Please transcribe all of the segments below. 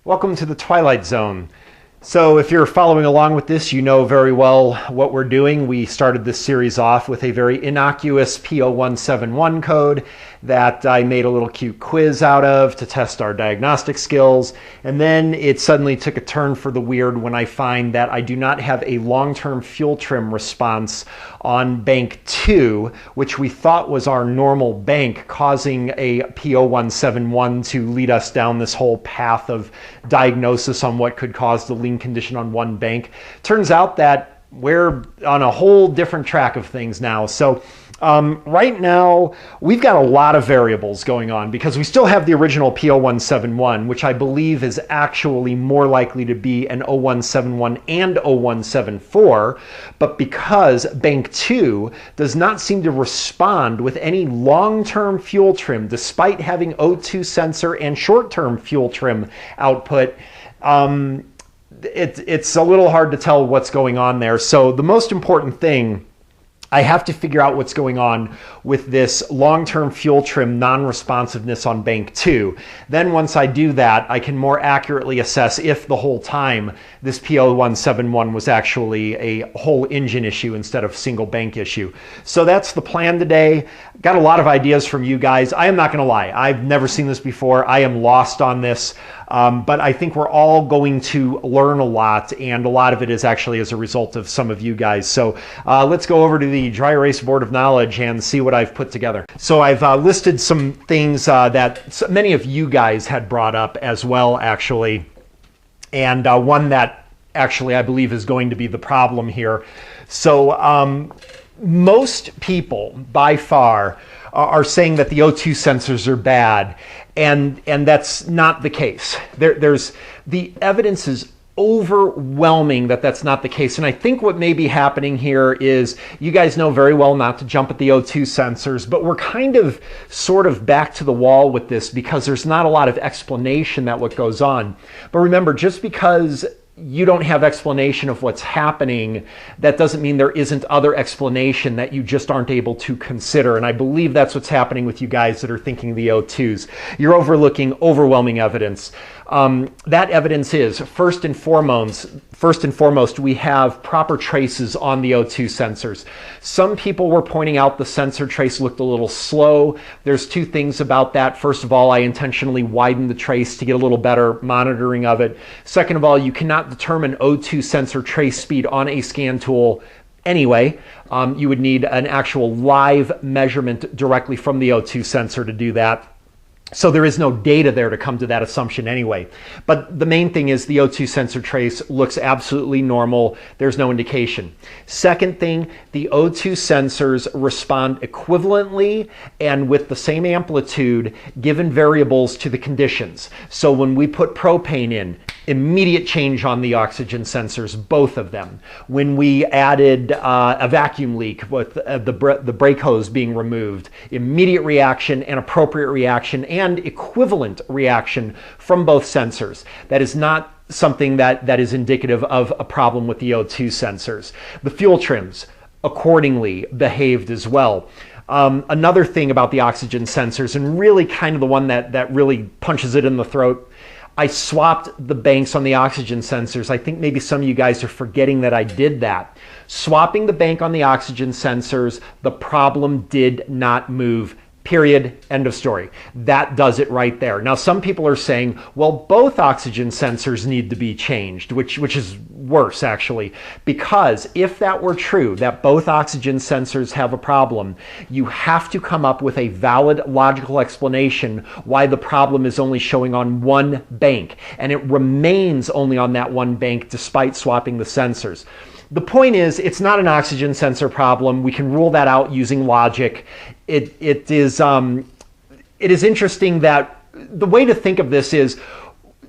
Welcome to the Twilight Zone. So if you're following along with this, you know very well what we're doing. We started this series off with a very innocuous P0171 code that I made a little cute quiz out of to test our diagnostic skills. And then it suddenly took a turn for the weird when I find that I do not have a long-term fuel trim response on bank 2, which we thought was our normal bank, causing a P0171 to lead us down this whole path of diagnosis on what could cause the lean condition on one bank. Turns out that we're on a whole different track of things now. So right now, we've got a lot of variables going on because we still have the original P0171, which I believe is actually more likely to be an 0171 and 0174. But because bank 2 does not seem to respond with any long-term fuel trim, despite having O2 sensor and short-term fuel trim output, it's a little hard to tell what's going on there. So the most important thing, I have to figure out what's going on with this long-term fuel trim non-responsiveness on bank 2. Then once I do that, I can more accurately assess if the whole time this P0171 was actually a whole engine issue instead of single bank issue. So that's the plan today. Got a lot of ideas from you guys. I am not going to lie. I've never seen this before. I am lost on this. But I think we're all going to learn a lot, and a lot of it is actually as a result of some of you guys. So let's go over to the dry erase board of knowledge and see what I've put together. So I've listed some things that many of you guys had brought up as well, actually, and one that actually I believe is going to be the problem here. So most people by far are saying that the O2 sensors are bad, and that's not the case. There's the evidence is overwhelming that that's not the case. And I think what may be happening here is you guys know very well not to jump at the O2 sensors, but we're kind of sort of back to the wall with this because there's not a lot of explanation that what goes on. But remember, just because you don't have explanation of what's happening, that doesn't mean there isn't other explanation that you just aren't able to consider. And I believe that's what's happening with you guys that are thinking the O2s. You're overlooking overwhelming evidence. That evidence is, first and foremost, we have proper traces on the O2 sensors. Some people were pointing out the sensor trace looked a little slow. There's two things about that. First of all, I intentionally widened the trace to get a little better monitoring of it. Second of all, you cannot determine O2 sensor trace speed on a scan tool anyway. You would need an actual live measurement directly from the O2 sensor to do that. So there is no data there to come to that assumption anyway. But the main thing is the O2 sensor trace looks absolutely normal. There's no indication. Second thing, the O2 sensors respond equivalently and with the same amplitude given variables to the conditions. So when we put propane in, immediate change on the oxygen sensors, both of them. When we added a vacuum leak with the brake hose being removed, immediate reaction and appropriate reaction and equivalent reaction from both sensors. That is not something that is indicative of a problem with the O2 sensors. The fuel trims accordingly behaved as well. Another thing about the oxygen sensors, and really kind of the one that really punches it in the throat, I swapped the banks on the oxygen sensors. I think maybe some of you guys are forgetting that I did that. Swapping the bank on the oxygen sensors, the problem did not move. Period. End of story. That does it right there. Now, some people are saying, well, both oxygen sensors need to be changed, which is worse, actually, because if that were true, that both oxygen sensors have a problem, you have to come up with a valid logical explanation why the problem is only showing on one bank, and it remains only on that one bank despite swapping the sensors. The point is, it's not an oxygen sensor problem. We can rule that out using logic. It is interesting that the way to think of this is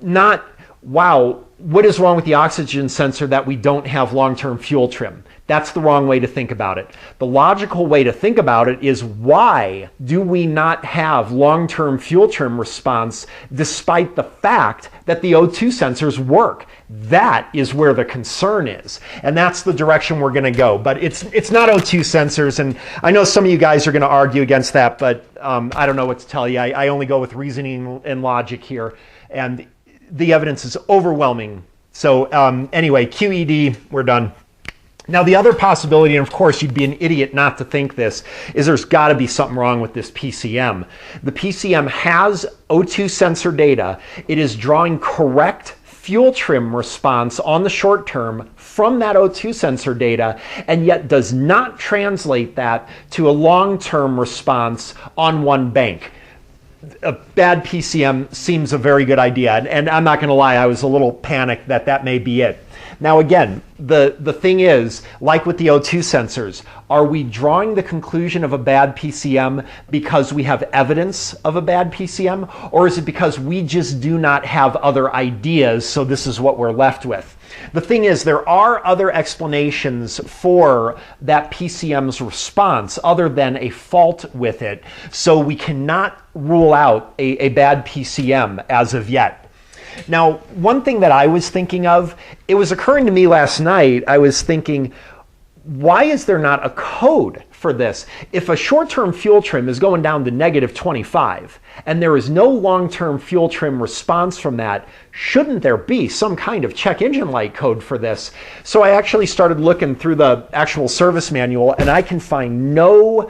not, wow, what is wrong with the oxygen sensor that we don't have long-term fuel trim? That's the wrong way to think about it. The logical way to think about it is, why do we not have long-term fuel trim response despite the fact that the O2 sensors work? That is where the concern is, and that's the direction we're going to go. But it's not O2 sensors, and I know some of you guys are going to argue against that, but I don't know what to tell you. I only go with reasoning and logic here, and the evidence is overwhelming. So anyway, QED, we're done. Now, the other possibility, and of course you'd be an idiot not to think this, is there's got to be something wrong with this PCM. The PCM has O2 sensor data. It is drawing correct fuel trim response on the short term from that O2 sensor data, and yet does not translate that to a long-term response on one bank. A bad PCM seems a very good idea, and I'm not going to lie, I was a little panicked that that may be it. Now again, the thing is, like with the O2 sensors, are we drawing the conclusion of a bad PCM because we have evidence of a bad PCM, or is it because we just do not have other ideas, so this is what we're left with? The thing is, there are other explanations for that PCM's response other than a fault with it, so we cannot rule out a bad PCM as of yet. Now, one thing that I was thinking of, it was occurring to me last night, I was thinking, why is there not a code for this? If a short-term fuel trim is going down to -25 and there is no long-term fuel trim response from that, shouldn't there be some kind of check engine light code for this? So I actually started looking through the actual service manual, and I can find no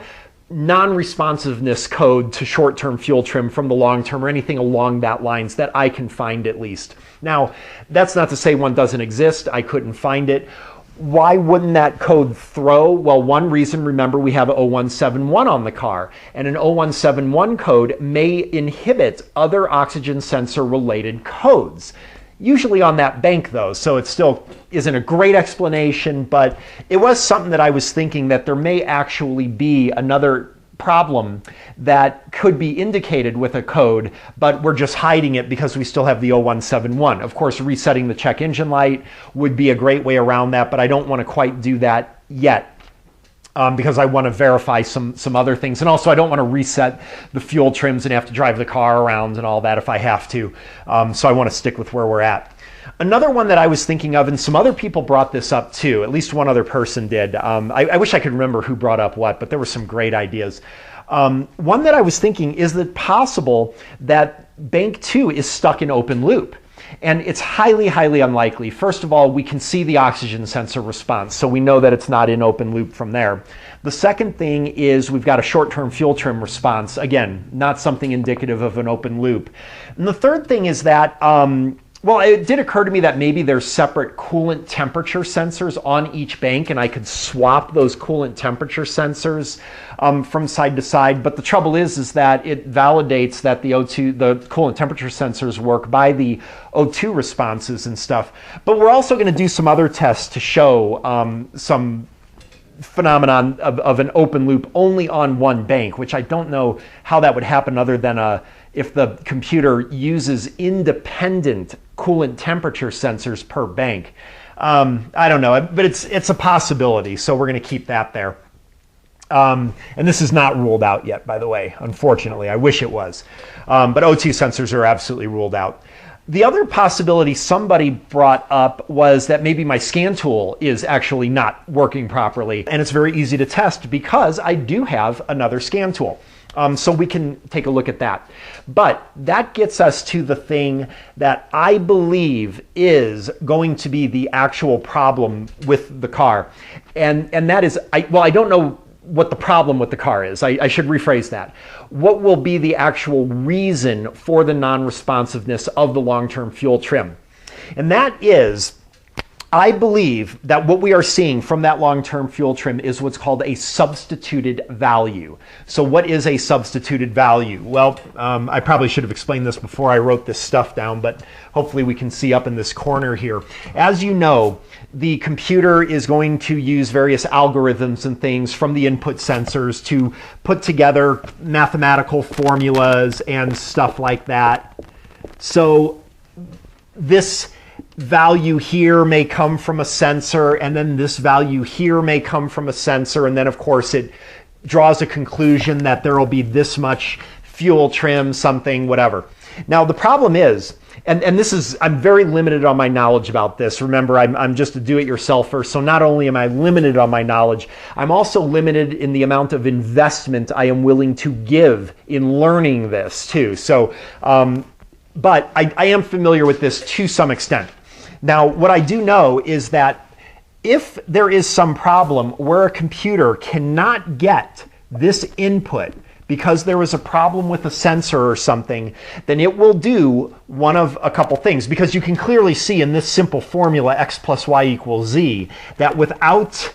non-responsiveness code to short-term fuel trim from the long-term or anything along that lines that I can find, at least. Now, that's not to say one doesn't exist. I couldn't find it. Why wouldn't that code throw? Well, one reason, remember, we have 0171 on the car, and an 0171 code may inhibit other oxygen sensor related codes. Usually on that bank though, so it still isn't a great explanation, but it was something that I was thinking that there may actually be another problem that could be indicated with a code, but we're just hiding it because we still have the 0171. Of course, resetting the check engine light would be a great way around that, but I don't want to quite do that yet. Because I want to verify some other things. And also I don't want to reset the fuel trims and have to drive the car around and all that if I have to. So I want to stick with where we're at. Another one that I was thinking of, and some other people brought this up too, at least one other person did. I wish I could remember who brought up what, but there were some great ideas. One that I was thinking, is it possible that bank 2 is stuck in open loop? And it's highly, highly unlikely. First of all, we can see the oxygen sensor response, so we know that it's not in open loop from there. The second thing is we've got a short-term fuel trim response. Again, not something indicative of an open loop. And the third thing is that, well, it did occur to me that maybe there's separate coolant temperature sensors on each bank, and I could swap those coolant temperature sensors from side to side. But the trouble is that it validates that the coolant temperature sensors work by the O2 responses and stuff. But we're also going to do some other tests to show some phenomenon of an open loop only on one bank, which I don't know how that would happen other than if the computer uses independent coolant temperature sensors per bank. I don't know, but it's a possibility, so we're going to keep that there. And this is not ruled out yet, by the way, unfortunately. I wish it was. But O2 sensors are absolutely ruled out. The other possibility somebody brought up was that maybe my scan tool is actually not working properly. And it's very easy to test because I do have another scan tool. So we can take a look at that. But that gets us to the thing that I believe is going to be the actual problem with the car. And that is, I don't know what the problem with the car is. I should rephrase that. What will be the actual reason for the non-responsiveness of the long-term fuel trim? And that is, I believe that what we are seeing from that long-term fuel trim is what's called a substituted value. So what is a substituted value? Well, I probably should have explained this before I wrote this stuff down, but hopefully we can see up in this corner here. As you know, the computer is going to use various algorithms and things from the input sensors to put together mathematical formulas and stuff like that. So this value here may come from a sensor, and then this value here may come from a sensor, and then of course it draws a conclusion that there will be this much fuel trim, something, whatever. Now the problem is, and this is, I'm very limited on my knowledge about this. Remember, I'm just a do-it-yourselfer, so not only am I limited on my knowledge, I'm also limited in the amount of investment I am willing to give in learning this too. So but I am familiar with this to some extent. Now, what I do know is that if there is some problem where a computer cannot get this input because there was a problem with a sensor or something, then it will do one of a couple things, because you can clearly see in this simple formula, x plus y equals z, that without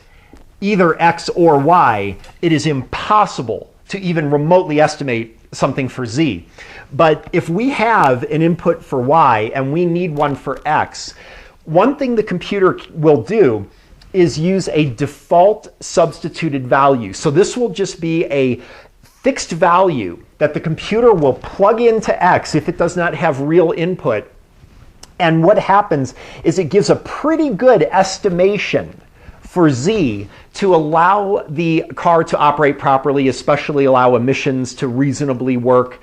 either x or y, it is impossible to even remotely estimate something for z. But if we have an input for y and we need one for x, one thing the computer will do is use a default substituted value. So this will just be a fixed value that the computer will plug into x if it does not have real input. And what happens is it gives a pretty good estimation for z to allow the car to operate properly, especially allow emissions to reasonably work.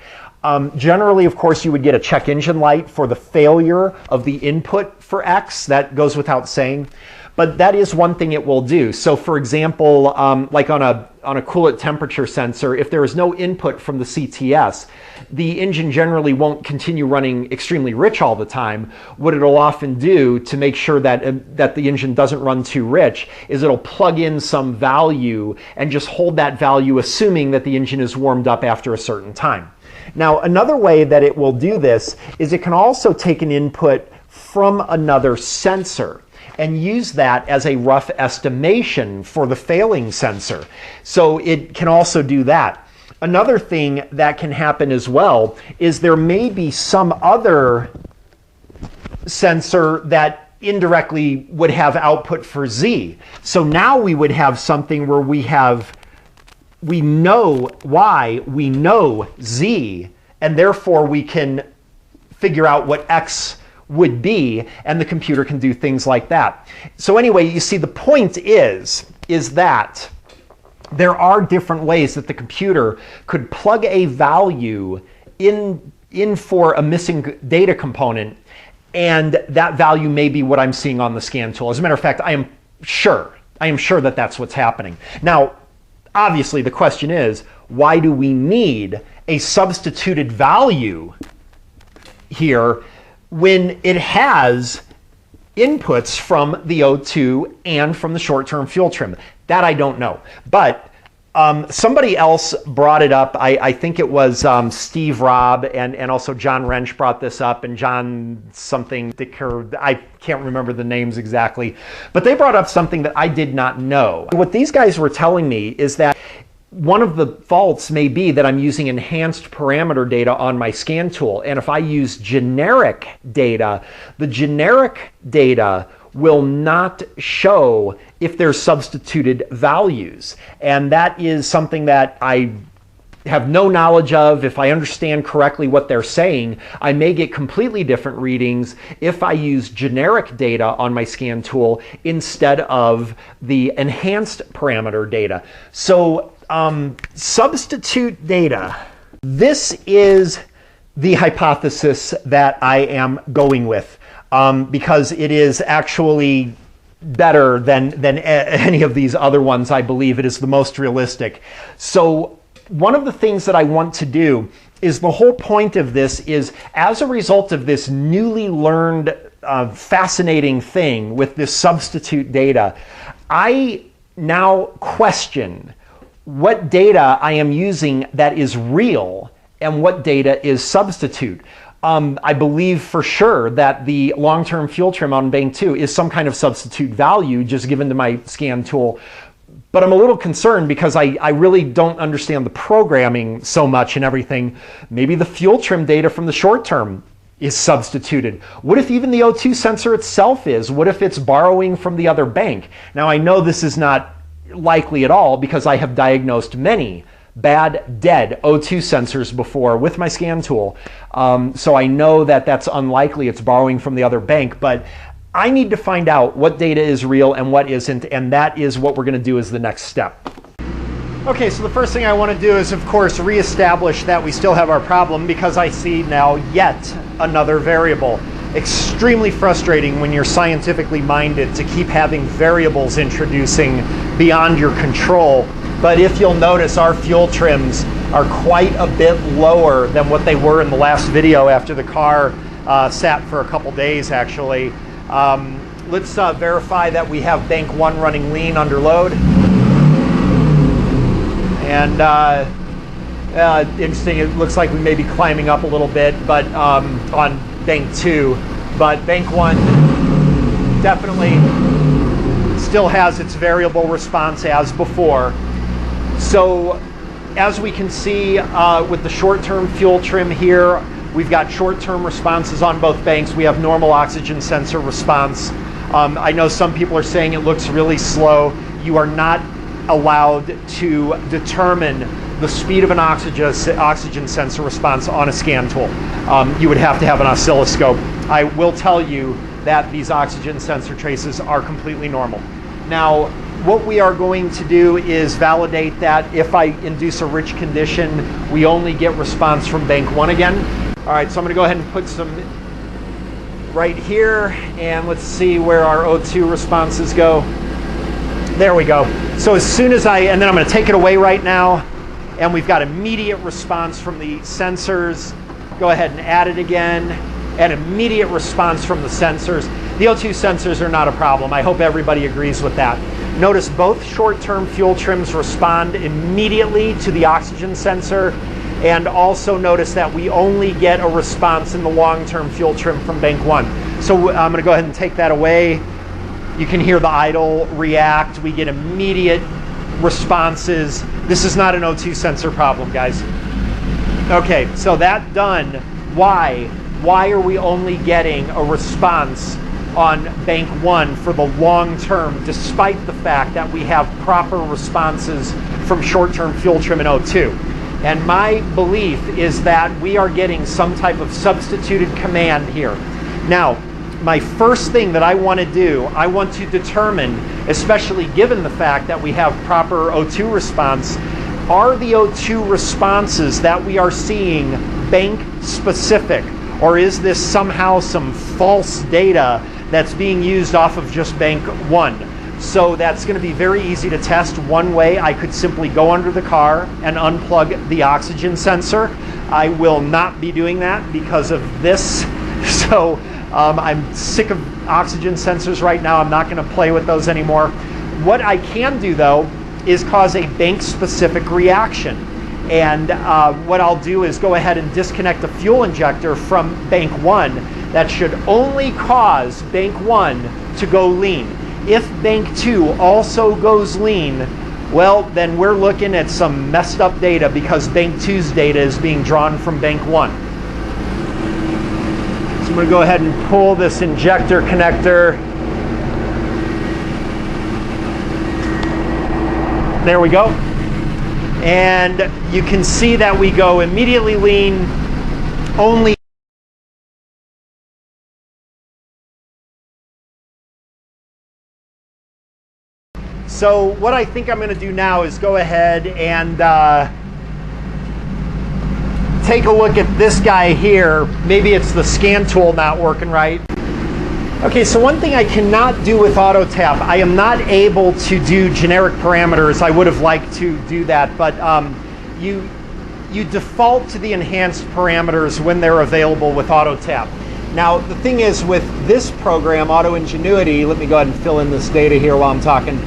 Generally, of course, you would get a check engine light for the failure of the input for x. That goes without saying. But that is one thing it will do. So for example, like on a coolant temperature sensor, if there is no input from the CTS, the engine generally won't continue running extremely rich all the time. What it'll often do to make sure that, that the engine doesn't run too rich is it'll plug in some value and just hold that value, assuming that the engine is warmed up after a certain time. Now, another way that it will do this is it can also take an input from another sensor and use that as a rough estimation for the failing sensor. So it can also do that. Another thing that can happen as well is there may be some other sensor that indirectly would have output for z. So now we would have something where we know y, we know z, and therefore we can figure out what x would be, and the computer can do things like that. So anyway, you see, the point is that there are different ways that the computer could plug a value in for a missing data component, and that value may be what I'm seeing on the scan tool. As a matter of fact, I am sure that that's what's happening. Now, obviously, the question is, why do we need a substituted value here when it has inputs from the O2 and from the short-term fuel trim? That I don't know. But somebody else brought it up. I think it was Steve Robb and also John Wrench brought this up, and John something, I can't remember the names exactly, but they brought up something that I did not know. What these guys were telling me is that one of the faults may be that I'm using enhanced parameter data on my scan tool. And if I use generic data, the generic data will not show if there's substituted values. And that is something that I have no knowledge of. If I understand correctly what they're saying, I may get completely different readings if I use generic data on my scan tool instead of the enhanced parameter data. So substitute data. This is the hypothesis that I am going with, because it is actually better than any of these other ones. I believe it is the most realistic. So one of the things that I want to do is, the whole point of this is, as a result of this newly learned fascinating thing with this substitute data, I now question what data I am using that is real and what data is substitute. I believe for sure that the long-term fuel trim on bank 2 is some kind of substitute value just given to my scan tool. But I'm a little concerned because I really don't understand the programming so much and everything. Maybe the fuel trim data from the short term is substituted. What if even the O2 sensor itself is? What if it's borrowing from the other bank? Now, I know this is not likely at all because I have diagnosed many bad, dead O2 sensors before with my scan tool. So I know that that's unlikely. It's borrowing from the other bank, but I need to find out what data is real and what isn't, and that is what we're going to do as the next step. Okay, so the first thing I want to do is, of course, reestablish that we still have our problem, because I see now yet another variable. Extremely frustrating when you're scientifically minded to keep having variables introducing beyond your control. But if you'll notice, our fuel trims are quite a bit lower than what they were in the last video after the car sat for a couple days actually. Let's verify that we have bank 1 running lean under load. And interesting, it looks like we may be climbing up a little bit, but on bank 2, but bank 1 definitely still has its variable response as before. So as we can see with the short-term fuel trim here, we've got short-term responses on both banks. We have normal oxygen sensor response. I know some people are saying it looks really slow. You are not allowed to determine the speed of an oxygen sensor response on a scan tool. You would have to have an oscilloscope. I will tell you that these oxygen sensor traces are completely normal. Now, what we are going to do is validate that if I induce a rich condition, we only get response from bank 1 again. All right, so I'm going to go ahead and put some right here, and let's see where our O2 responses go. There we go. So as soon as and then I'm going to take it away right now, and we've got immediate response from the sensors. Go ahead and add it again, and immediate response from the sensors. The O2 sensors are not a problem. I hope everybody agrees with that. Notice both short-term fuel trims respond immediately to the oxygen sensor, and also notice that we only get a response in the long-term fuel trim from bank 1. So I'm going to go ahead and take that away. You can hear the idle react. We get immediate responses. This is not an O2 sensor problem, guys. Okay, so that done. Why? Why are we only getting a response on bank 1 for the long term, despite the fact that we have proper responses from short-term fuel trim and O2? And my belief is that we are getting some type of substituted command here. Now, my first thing that I want to do, I want to determine, especially given the fact that we have proper O2 response, are the O2 responses that we are seeing bank specific, or is this somehow some false data that's being used off of just bank 1? So that's going to be very easy to test. One way, I could simply go under the car and unplug the oxygen sensor. I will not be doing that because of this. So I'm sick of oxygen sensors right now. I'm not going to play with those anymore. What I can do, though, is cause a bank-specific reaction. And what I'll do is go ahead and disconnect the fuel injector from bank 1. That should only cause bank 1 to go lean. If bank 2 also goes lean, well, then we're looking at some messed up data because bank 2's data is being drawn from bank 1. So I'm going to go ahead and pull this injector connector. There we go. And you can see that we go immediately lean only. So what I think I'm going to do now is go ahead and take a look at this guy here. Maybe it's the scan tool not working right. Okay, so one thing I cannot do with auto tap, I am not able to do generic parameters. I would have liked to do that, but you default to the enhanced parameters when they're available with auto tap. Now the thing is with this program, Auto Ingenuity, let me go ahead and fill in this data here while I'm talking.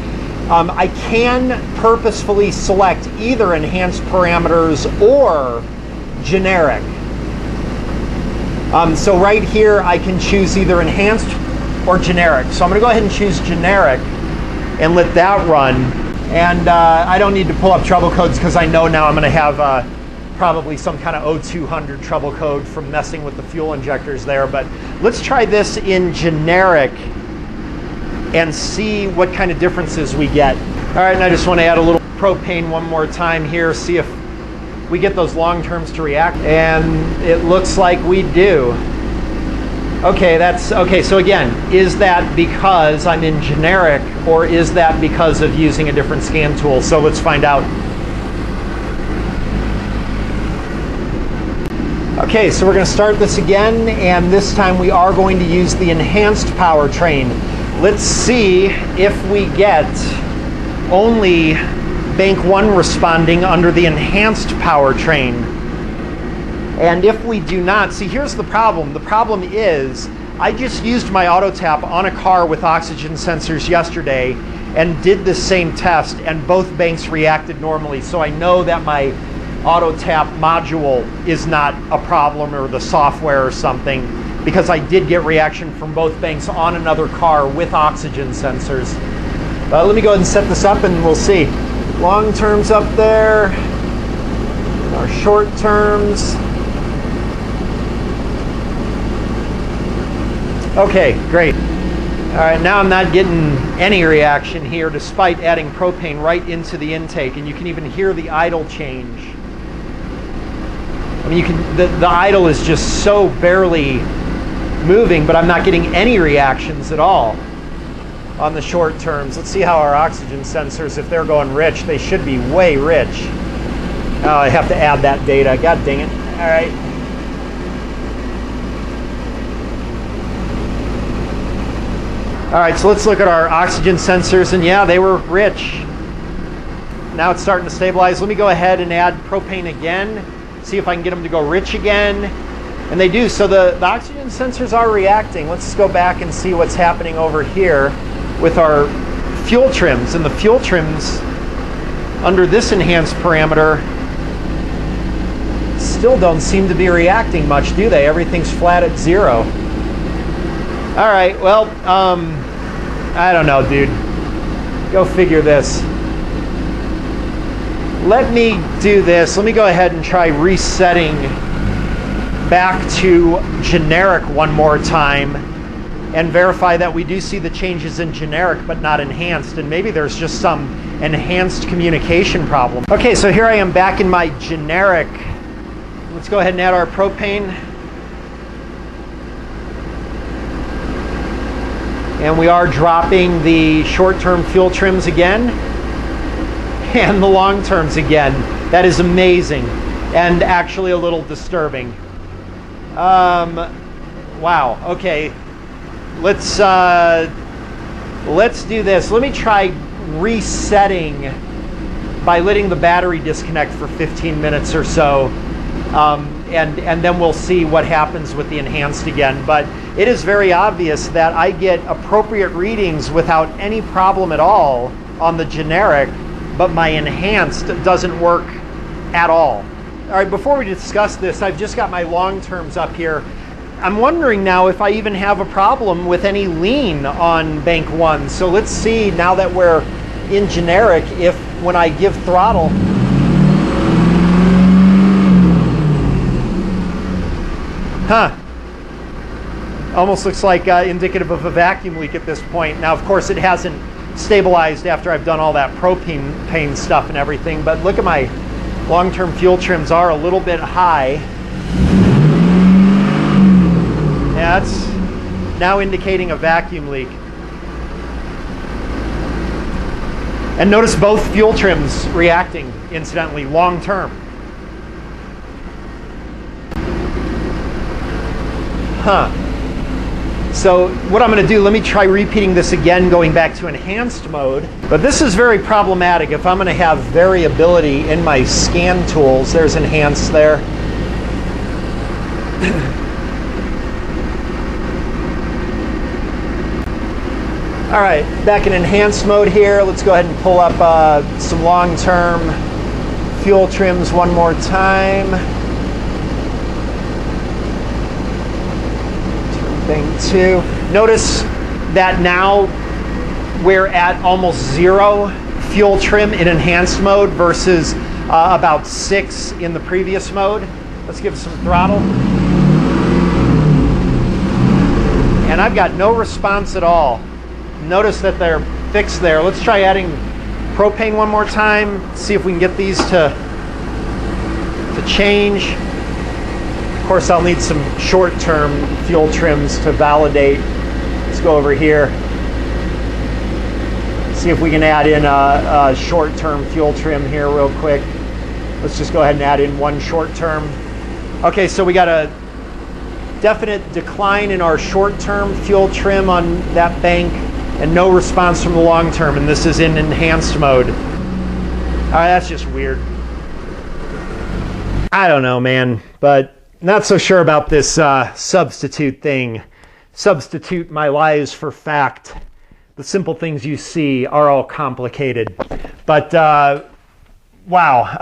I can purposefully select either enhanced parameters or generic. So right here I can choose either enhanced or generic. So I'm going to go ahead and choose generic and let that run. And I don't need to pull up trouble codes because I know now I'm going to have probably some kind of O200 trouble code from messing with the fuel injectors there. But let's try this in generic and see what kind of differences we get. All right, and I just want to add a little propane one more time here, see if we get those long terms to react, and it looks like we do. Okay, that's okay. So again, is that because I'm in generic, or is that because of using a different scan tool? So let's find out. Okay, so we're going to start this again, and this time we are going to use the enhanced powertrain. Let's see if we get only bank 1 responding under the enhanced powertrain? And if we do not, see, here's the problem. The problem is I just used my auto tap on a car with oxygen sensors yesterday and did the same test, and both banks reacted normally. So I know that my auto tap module is not a problem, or the software or something, because I did get reaction from both banks on another car with oxygen sensors. Let me go ahead and set this up and we'll see. Long terms up there, our short terms. Okay, great. All right, now I'm not getting any reaction here despite adding propane right into the intake, and you can even hear the idle change. I mean, you can, the idle is just so barely moving, but I'm not getting any reactions at all on the short terms. Let's see how our oxygen sensors, if they're going rich, they should be way rich. Oh, I have to add that data. God dang it. All right. All right, so let's look at our oxygen sensors, and yeah, they were rich. Now it's starting to stabilize. Let me go ahead and add propane again, see if I can get them to go rich again. And they do, so the oxygen sensors are reacting. Let's go back and see what's happening over here with our fuel trims. And the fuel trims under this enhanced parameter still don't seem to be reacting much, do they? Everything's flat at 0. All right, well, I don't know, dude. Go figure this. Let me do this. Let me go ahead and try resetting back to generic one more time and verify that we do see the changes in generic but not enhanced, and maybe there's just some enhanced communication problem. Okay, so here I am back in my generic. Let's go ahead and add our propane. And we are dropping the short-term fuel trims again and the long terms again. That is amazing and actually a little disturbing. Wow, okay. Let's do this. Let me try resetting by letting the battery disconnect for 15 minutes or so. And then we'll see what happens with the enhanced again. But it is very obvious that I get appropriate readings without any problem at all on the generic, but my enhanced doesn't work at all. All right, before we discuss this, I've just got my long terms up here. I'm wondering now if I even have a problem with any lean on bank 1. So let's see, now that we're in generic, if when I give throttle, almost looks like indicative of a vacuum leak at this point. Now, of course, it hasn't stabilized after I've done all that propane stuff and everything, but look at my long-term fuel trims are a little bit high. Yeah, that's now indicating a vacuum leak. And notice both fuel trims reacting, incidentally, long-term. So what I'm going to do, let me try repeating this again, going back to enhanced mode. But this is very problematic if I'm going to have variability in my scan tools. There's enhanced there. All right, back in enhanced mode here. Let's go ahead and pull up some long-term fuel trims one more time. Thing 2. Notice that now we're at almost 0 fuel trim in enhanced mode versus about 6 in the previous mode. Let's give some throttle. And I've got no response at all. Notice that they're fixed there. Let's try adding propane one more time. See if we can get these to change. Of course, I'll need some short-term fuel trims to validate. Let's go over here. See if we can add in a short-term fuel trim here real quick. Let's just go ahead and add in one short-term. Okay, so we got a definite decline in our short-term fuel trim on that bank and no response from the long-term, and this is in enhanced mode. All right, that's just weird. I don't know, man, but not so sure about this substitute thing. Substitute my lies for fact. The simple things you see are all complicated. But wow,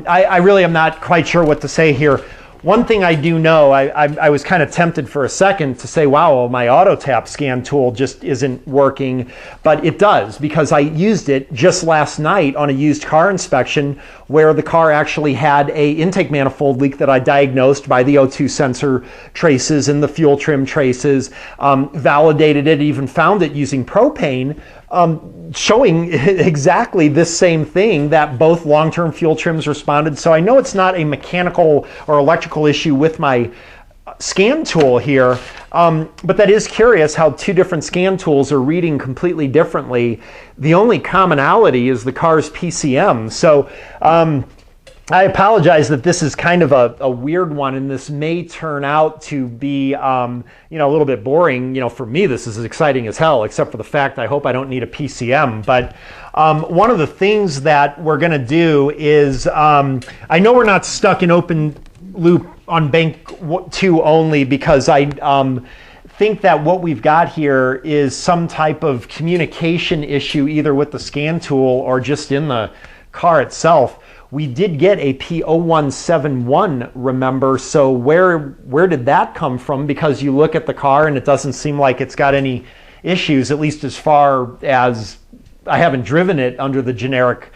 I really am not quite sure what to say here. One thing I do know, I was kind of tempted for a second to say, wow, well, my auto tap scan tool just isn't working, but it does, because I used it just last night on a used car inspection where the car actually had a intake manifold leak that I diagnosed by the O2 sensor traces and the fuel trim traces, validated it, even found it using propane, showing exactly this same thing, that both long-term fuel trims responded. So I know it's not a mechanical or electrical issue with my scan tool here, but that is curious how two different scan tools are reading completely differently. The only commonality is the car's PCM. So I apologize that this is kind of a weird one, and this may turn out to be, you know, a little bit boring. You know, for me, this is as exciting as hell, except for the fact I hope I don't need a PCM. But one of the things that we're going to do is, I know we're not stuck in open loop on bank 2 only, because I think that what we've got here is some type of communication issue, either with the scan tool or just in the car itself. We did get a P0171, remember, so where did that come from? Because you look at the car and it doesn't seem like it's got any issues, at least as far as I haven't driven it under the generic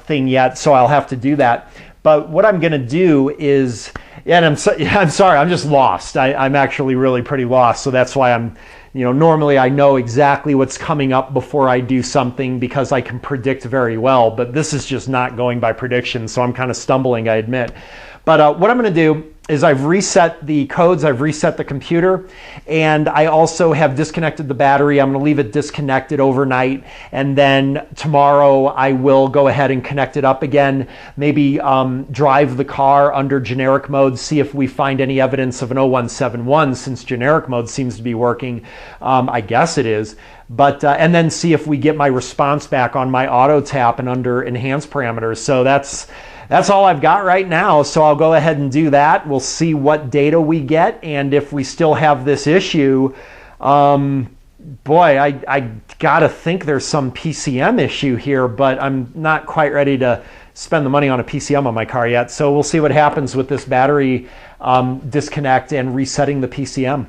thing yet, so I'll have to do that. But what I'm going to do is, and I'm sorry, I'm just lost. I'm actually really pretty lost, so that's why I'm, you know, normally I know exactly what's coming up before I do something because I can predict very well, but this is just not going by prediction, so I'm kind of stumbling, I admit. But what I'm going to do is I've reset the codes, I've reset the computer, and I also have disconnected the battery. I'm going to leave it disconnected overnight, and then tomorrow I will go ahead and connect it up again, maybe drive the car under generic mode, see if we find any evidence of an 0171, since generic mode seems to be working. I guess it is. But and then see if we get my response back on my auto tap and under enhanced parameters. So that's all I've got right now, so I'll go ahead and do that. We'll see what data we get, and if we still have this issue, boy, I gotta think there's some PCM issue here, but I'm not quite ready to spend the money on a PCM on my car yet. So we'll see what happens with this battery disconnect and resetting the PCM.